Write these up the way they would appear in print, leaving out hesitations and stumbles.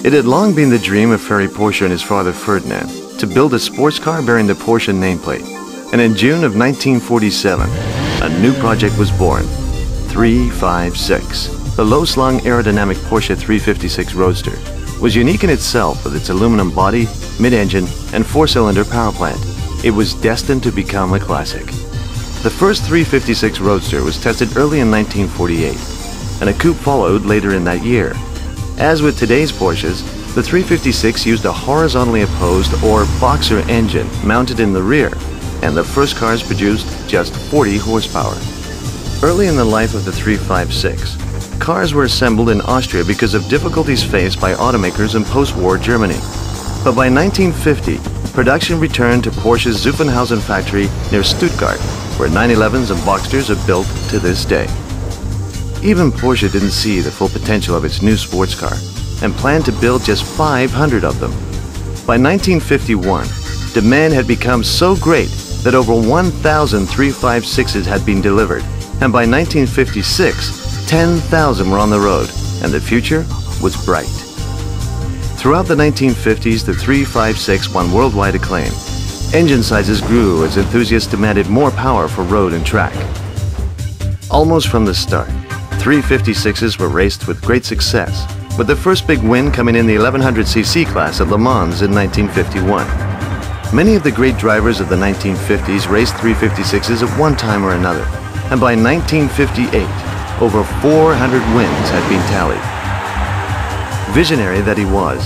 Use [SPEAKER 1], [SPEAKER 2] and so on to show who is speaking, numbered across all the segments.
[SPEAKER 1] It had long been the dream of Ferry Porsche and his father Ferdinand to build a sports car bearing the Porsche nameplate. And in June of 1947, a new project was born, 356. The low-slung aerodynamic Porsche 356 Roadster was unique in itself with its aluminum body, mid-engine, and four-cylinder power plant. It was destined to become a classic. The first 356 Roadster was tested early in 1948, and a coupe followed later in that year. As with today's Porsches, the 356 used a horizontally opposed or boxer engine mounted in the rear, and the first cars produced just 40 horsepower. Early in the life of the 356, cars were assembled in Austria because of difficulties faced by automakers in post-war Germany. But by 1950, production returned to Porsche's Zuffenhausen factory near Stuttgart, where 911s and Boxsters are built to this day. Even Porsche didn't see the full potential of its new sports car and planned to build just 500 of them. By 1951, demand had become so great that over 1,000 356s had been delivered, and by 1956, 10,000 were on the road, and the future was bright. Throughout the 1950s, the 356 won worldwide acclaim. Engine sizes grew as enthusiasts demanded more power for road and track. Almost from the start, 356s were raced with great success, with the first big win coming in the 1100cc class at Le Mans in 1951. Many of the great drivers of the 1950s raced 356s at one time or another, and by 1958, over 400 wins had been tallied. Visionary that he was,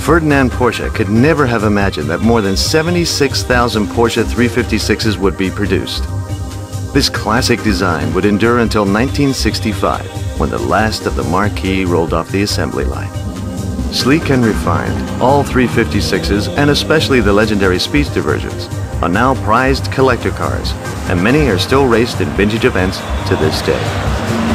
[SPEAKER 1] Ferdinand Porsche could never have imagined that more than 76,000 Porsche 356s would be produced. This classic design would endure until 1965, when the last of the marquee rolled off the assembly line. Sleek and refined, all 356s, and especially the legendary Speedster versions, are now prized collector cars, and many are still raced in vintage events to this day.